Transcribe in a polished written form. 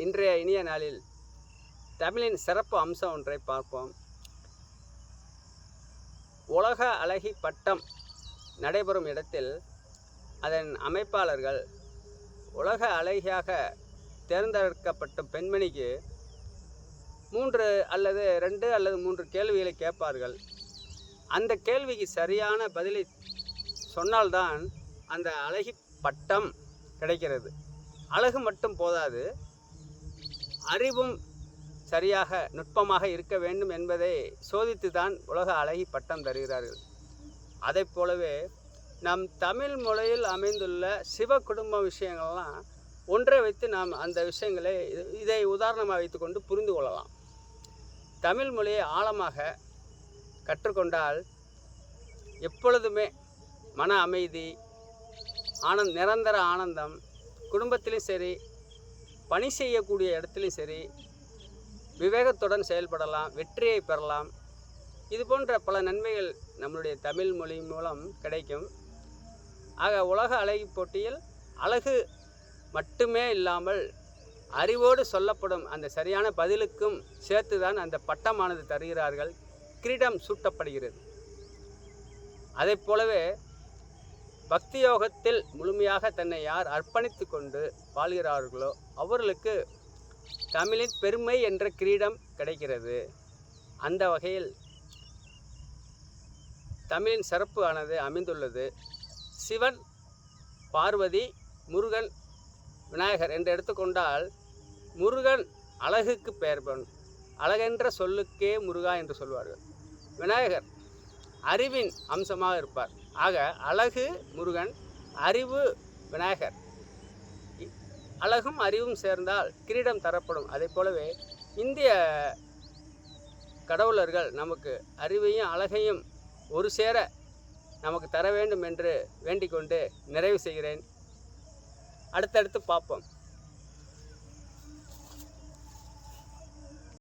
இன்றைய இனிய நாளில் தமிழின் சிறப்பு அம்சம் ஒன்றை பார்ப்போம். உலக அழகி பட்டம் நடைபெறும் இடத்தில் அதன் அமைப்பாளர்கள் உலக அழகியாக தேர்ந்தெடுக்கப்பட்ட பெண்மணிக்கு 3 அல்லது 2 அல்லது 3 கேள்விகளை கேட்பார்கள். அந்த கேள்விக்கு சரியான பதிலை சொன்னால்தான் அந்த அழகி பட்டம் கிடைக்கிறது. அழகு மட்டும் போதாது, அறிவும் சரியாக நுட்பமாக இருக்க வேண்டும் என்பதை சோதித்து தான் உலக அழகி பட்டம் தருகிறார்கள். அதை போலவே நம் தமிழ் மொழியில் அமைந்துள்ள சிவ குடும்ப விஷயங்கள்லாம் ஒன்றை வைத்து நாம் அந்த விஷயங்களை இதை உதாரணமாக வைத்துக்கொண்டு புரிந்து கொள்ளலாம். தமிழ் மொழியை ஆழமாக கற்றுக்கொண்டால் எப்பொழுதுமே மன அமைதி, நிரந்தர ஆனந்தம், குடும்பத்திலும் சரி, பணி செய்யக்கூடிய இடத்துலையும் சரி, விவேகத்துடன் செயல்படலாம், வெற்றியை பெறலாம். இது போன்ற பல நன்மைகள் நம்மளுடைய தமிழ் மொழி மூலம் கிடைக்கும். ஆக உலக அழகி போட்டியில் அழகு மட்டுமே இல்லாமல் அறிவோடு சொல்லப்படும் அந்த சரியான பதிலுக்கும் சேர்த்து தான் அந்த பட்டமானது தருகிறார்கள், கிரீடம் சூட்டப்படுகிறது. அதை போலவே பக்தி யோகத்தில் முழுமையாக தன்னை யார் அர்ப்பணித்து கொண்டு வாழ்கிறார்களோ அவர்களுக்கு தமிழின் பெருமை என்ற கிரீடம் கிடைக்கிறது. அந்த வகையில் தமிழின் சிறப்பு ஆனது அமைந்துள்ளது. சிவன், பார்வதி, முருகன், விநாயகர் என்று எடுத்துக்கொண்டால், முருகன் அழகுக்கு பெயர், அழகென்ற சொல்லுக்கே முருகா என்று சொல்வார்கள். விநாயகர் அறிவின் அம்சமாக இருப்பார். ஆக அழகு முருகன், அறிவு விநாயகர். அழகும் அறிவும் சேர்ந்தால் கிரீடம் தரப்படும். அதை போலவே இந்திய கடவுளர்கள் நமக்கு அறிவையும் அழகையும் ஒரு சேர நமக்கு தர வேண்டும் என்று வேண்டிக் கொண்டு நிறைவு செய்கிறேன். அடுத்தடுத்து பார்ப்போம்.